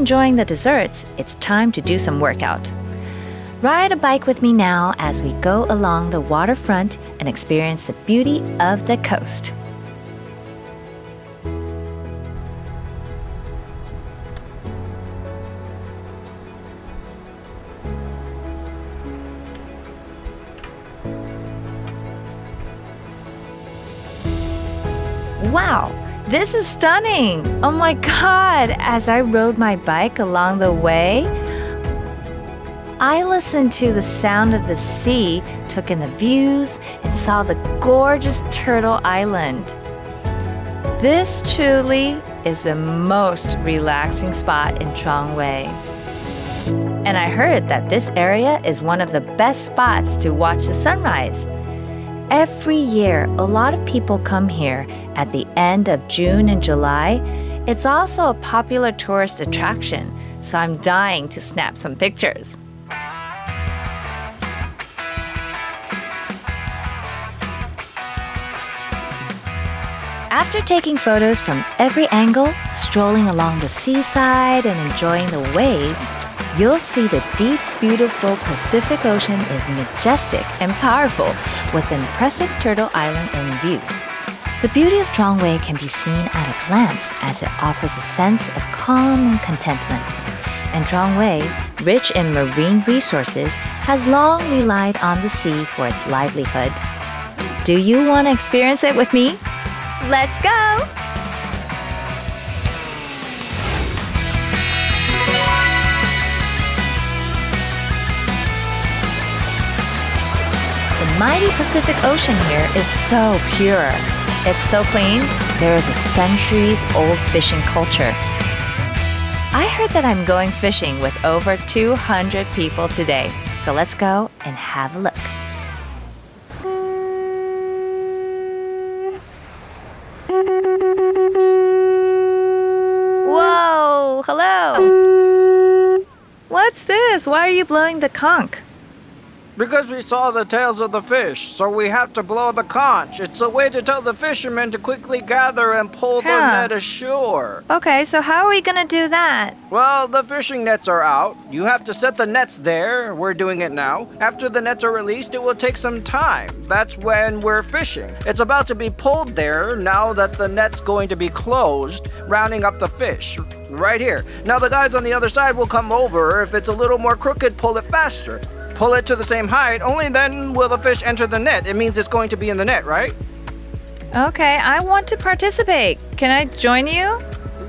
enjoying the desserts, it's time to do some workout. Ride a bike with me now as we go along the waterfront and experience the beauty of the coast. Wow, this is stunning! Oh my God, as I rode my bike along the way, I listened to the sound of the sea, took in the views, and saw the gorgeous Turtle Island. This truly is the most relaxing spot in Zhuangwei. And I heard that this area is one of the best spots to watch the sunrise. Every year, a lot of people come here at the end of June and July. It's also a popular tourist attraction, so I'm dying to snap some pictures. After taking photos from every angle, strolling along the seaside and enjoying the waves, you'll see the deep, beautiful Pacific Ocean is majestic and powerful with the impressive Turtle Island in view. The beauty of Zhuangwei can be seen at a glance as it offers a sense of calm and contentment. And Zhuangwei, rich in marine resources, has long relied on the sea for its livelihood. Do you want to experience it with me? Let's go! The mighty Pacific Ocean here is so pure. It's so clean, there is a centuries-old fishing culture. I heard that I'm going fishing with over 200 people today, so let's go and have a look. Whoa, hello! What's this? Why are you blowing the conch? Because we saw the tails of the fish, so we have to blow the conch. It's a way to tell the fishermen to quickly gather and pull the net ashore. Okay, so how are we gonna do that? Well, the fishing nets are out. You have to set the nets there. We're doing it now. After the nets are released, it will take some time. That's when we're fishing. It's about to be pulled there now that the net's going to be closed, rounding up the fish. Right here. Now the guys on the other side will come over. If it's a little more crooked, pull it faster. Pull it to the same height, only then will the fish enter the net. It means it's going to be in the net, right? Okay, I want to participate. Can I join you?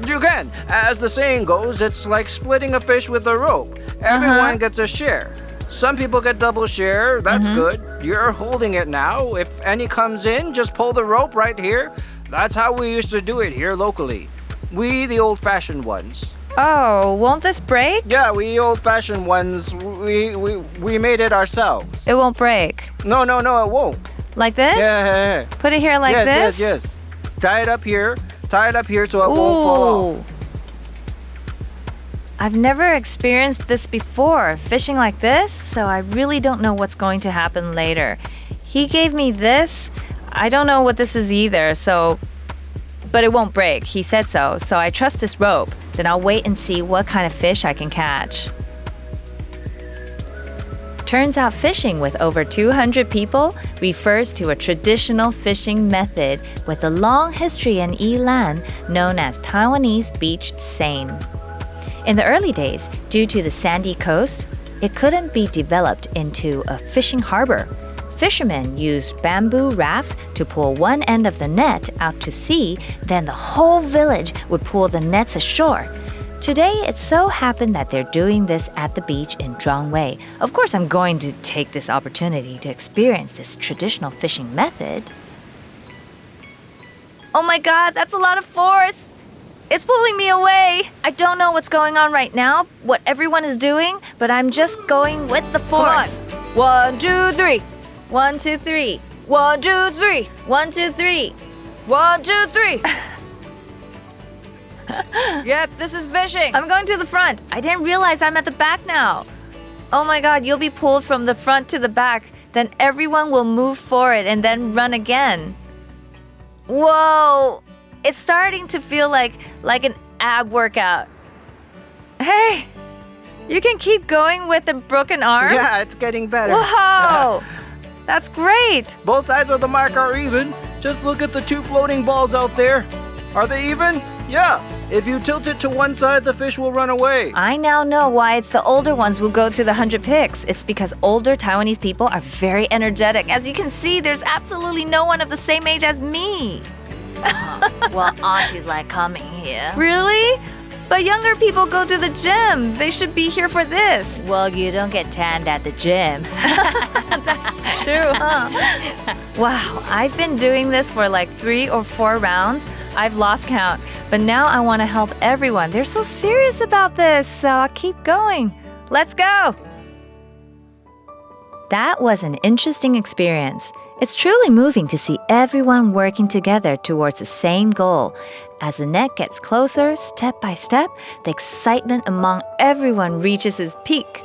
You can. As the saying goes, it's like splitting a fish with a rope. Everyone gets a share. Some people get double share. That's good. You're holding it now. If any comes in, just pull the rope right here. That's how we used to do it here locally. We, the old-fashioned ones. Oh, won't this break? Yeah, we old-fashioned ones, we made it ourselves. It won't break. No, it won't. Like this? Yeah. Put it here like this? Yes. Tie it up here so it won't fall off. I've never experienced this before, fishing like this, so I really don't know what's going to happen later. He gave me this. I don't know what this is either, but it won't break. He said so I trust this rope. Then I'll wait and see what kind of fish I can catch. Turns out fishing with over 200 people refers to a traditional fishing method with a long history in Yilan known as Taiwanese beach seine. In the early days, due to the sandy coast, it couldn't be developed into a fishing harbor. Fishermen used bamboo rafts to pull one end of the net out to sea, then the whole village would pull the nets ashore. Today, it so happened that they're doing this at the beach in Zhuangwei. Of course, I'm going to take this opportunity to experience this traditional fishing method. Oh my God, that's a lot of force! It's pulling me away! I don't know what's going on right now, what everyone is doing, but I'm just going with the force. Come on. 1, 2, 3. 1, 2, 3. 1, 2, 3. 1, 2, 3. 1, 2, 3. Yep, this is fishing. I'm going to the front. I didn't realize I'm at the back now. Oh my God, you'll be pulled from the front to the back. Then everyone will move forward and then run again. Whoa! It's starting to feel like an ab workout. Hey, you can keep going with a broken arm? Yeah, it's getting better. Whoa! That's great! Both sides of the mark are even. Just look at the two floating balls out there. Are they even? Yeah. If you tilt it to one side, the fish will run away. I now know why it's the older ones who go to the 100 picks. It's because older Taiwanese people are very energetic. As you can see, there's absolutely no one of the same age as me. Well, aunties like coming here. Really? But younger people go to the gym. They should be here for this. Well, you don't get tanned at the gym. That's true, huh? Wow, I've been doing this for like 3 or 4 rounds. I've lost count. But now I want to help everyone. They're so serious about this, so I'll keep going. Let's go! That was an interesting experience. It's truly moving to see everyone working together towards the same goal. As the net gets closer, step by step, the excitement among everyone reaches its peak.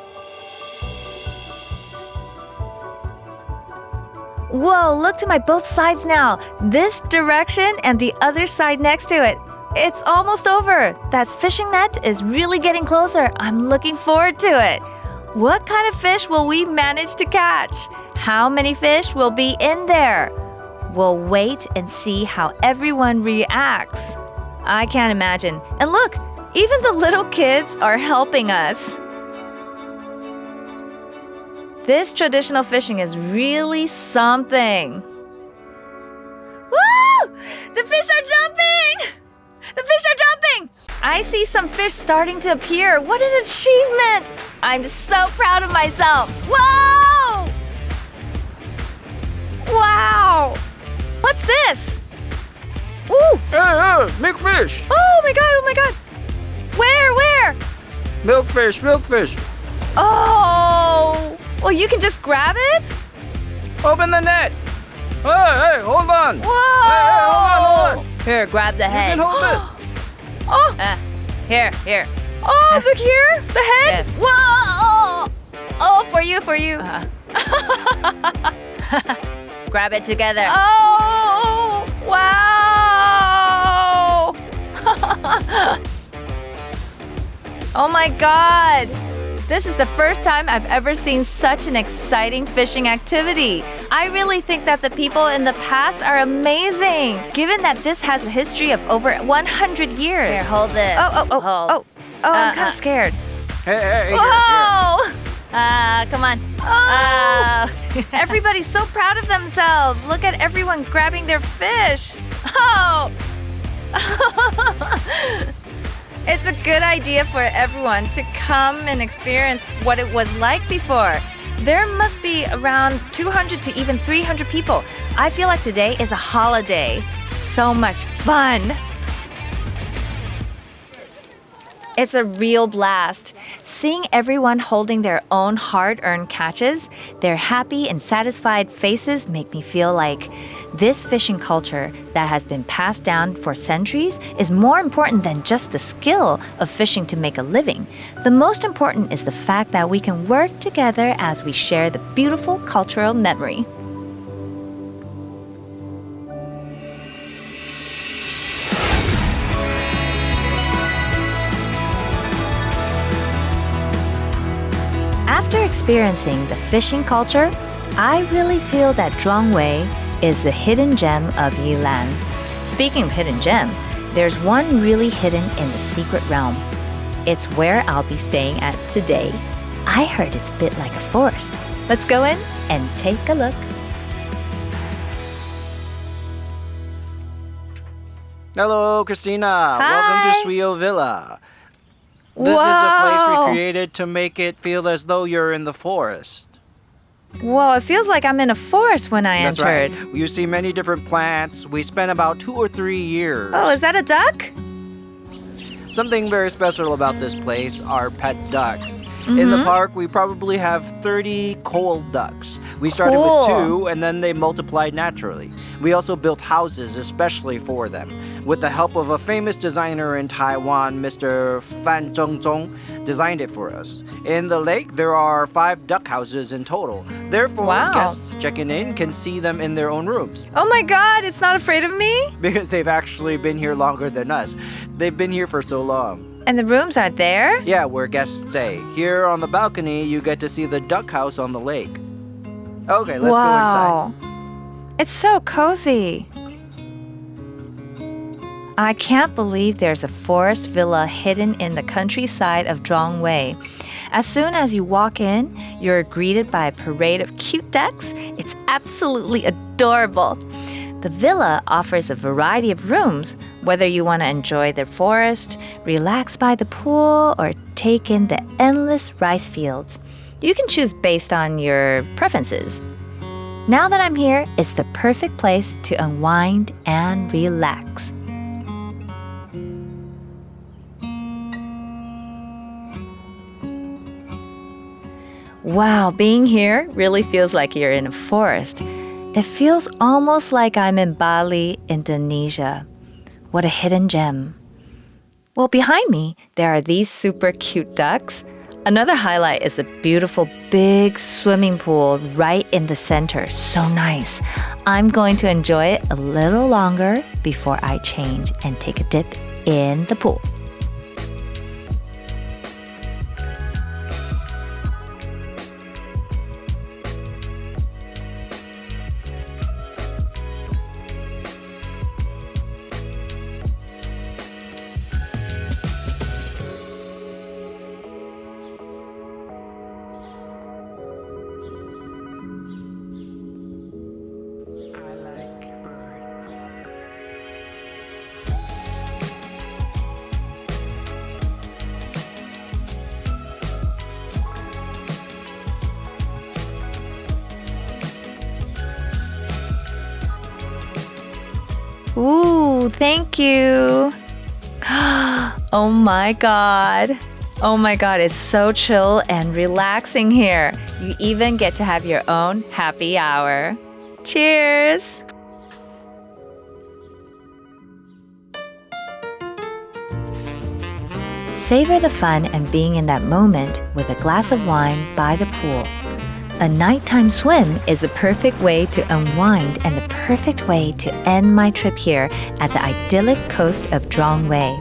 Whoa, look to my both sides now. This direction and the other side next to it. It's almost over. That fishing net is really getting closer. I'm looking forward to it. What kind of fish will we manage to catch? How many fish will be in there? We'll wait and see how everyone reacts. I can't imagine. And look, even the little kids are helping us. This traditional fishing is really something. Woo! The fish are jumping! The fish are jumping! I see some fish starting to appear. What an achievement! I'm so proud of myself. Whoa! Wow! What's this? Ooh! Hey, big fish! Oh my god, oh my god! Where? Milkfish, milkfish! Oh! Well, you can just grab it? Open the net! Hey, hold on! Whoa! Hey, hold on! Here, grab the You head. can hold this! Oh! Here. Oh, look here! The head? Yes. Whoa! Oh, for you. Grab it together. Oh! Wow! Oh my god! This is the first time I've ever seen such an exciting fishing activity. I really think that the people in the past are amazing, given that this has a history of over 100 years. Here, hold this. Oh, I'm kind of scared. Hey, here. Whoa! Come on. Oh! Everybody's so proud of themselves. Look at everyone grabbing their fish. Oh! It's a good idea for everyone to come and experience what it was like before. There must be around 200 to even 300 people. I feel like today is a holiday. So much fun. It's a real blast. Seeing everyone holding their own hard-earned catches, their happy and satisfied faces make me feel like this fishing culture that has been passed down for centuries is more important than just the skill of fishing to make a living. The most important is the fact that we can work together as we share the beautiful cultural memory. After experiencing the fishing culture, I really feel that Zhuangwei is the hidden gem of Yilan. Speaking of hidden gem, there's one really hidden in the secret realm. It's where I'll be staying at today. I heard it's a bit like a forest. Let's go in and take a look. Hello, Christina. Hi. Welcome to Suyo Villa. This is a place we created to make it feel as though you're in the forest. Whoa, it feels like I'm in a forest when I That's entered. right. You see many different plants. We spent about 2 or 3 years. Oh, is that a duck? Something very special about this place are pet ducks. In the park, we probably have 30 coal ducks. We started Cool. with 2, and then they multiplied naturally. We also built houses especially for them. With the help of a famous designer in Taiwan, Mr. Fan Zhongzhong designed it for us. In the lake, there are 5 duck houses in total. Therefore, Wow. guests checking in can see them in their own rooms. Oh my god, it's not afraid of me? Because they've actually been here longer than us. They've been here for so long. And the rooms are there? Yeah, where guests stay. Here on the balcony, you get to see the duck house on the lake. Okay, let's go inside. It's so cozy. I can't believe there's a forest villa hidden in the countryside of Zhuangwei. As soon as you walk in, you're greeted by a parade of cute ducks. It's absolutely adorable. The villa offers a variety of rooms, whether you want to enjoy the forest, relax by the pool, or take in the endless rice fields. You can choose based on your preferences. Now that I'm here, it's the perfect place to unwind and relax. Wow, being here really feels like you're in a forest. It feels almost like I'm in Bali, Indonesia. What a hidden gem. Well, behind me, there are these super cute ducks. Another highlight is a beautiful big swimming pool right in the center. So nice. I'm going to enjoy it a little longer before I change and take a dip in the pool. Ooh, thank you. Oh my God. Oh my God, it's so chill and relaxing here. You even get to have your own happy hour. Cheers! Savor the fun and being in that moment with a glass of wine by the pool. A nighttime swim is a perfect way to unwind and the perfect way to end my trip here at the idyllic coast of Zhuangwei.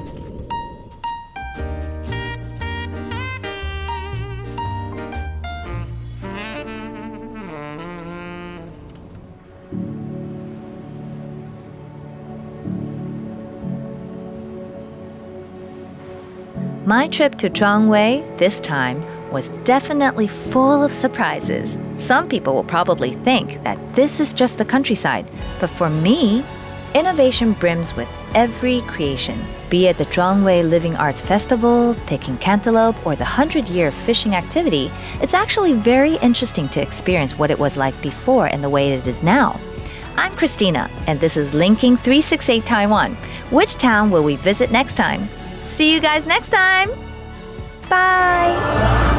My trip to Zhuangwei this time was definitely full of surprises. Some people will probably think that this is just the countryside, but for me, innovation brims with every creation. Be it the Zhuangwei Living Arts Festival, picking cantaloupe, or the 100-year fishing activity, it's actually very interesting to experience what it was like before and the way it is now. I'm Christina, and this is Linking368 Taiwan. Which town will we visit next time? See you guys next time! Bye!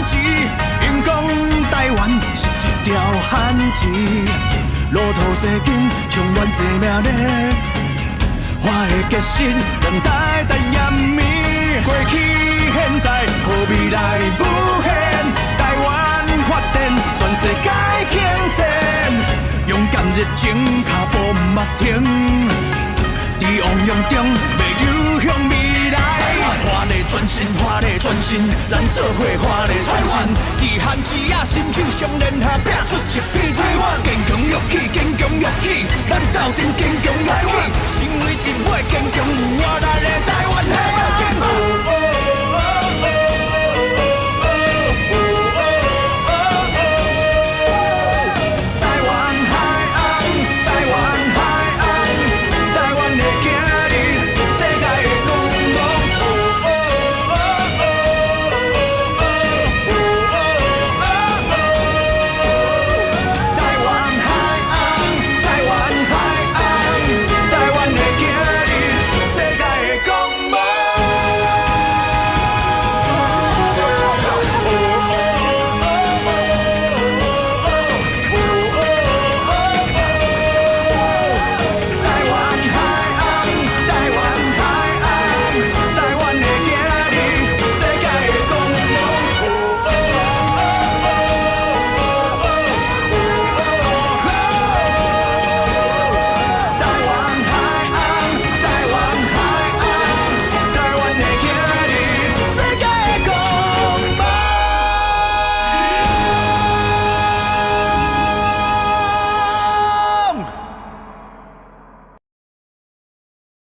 志，因讲台湾是一条汉字，路途西经，充满生命力。我的决心，让台湾严密，过去现在，好未来无限。台湾发展，全世界倾羡，勇敢热情，脚步不停。伫汪洋中，要有向未来。华丽转身，华丽转身，咱做伙华丽转身。伫汉字啊，心手相连下，拼出一片台湾。坚强勇气，坚强勇气，咱斗阵坚强勇气。成为一尾坚强有活力的台湾。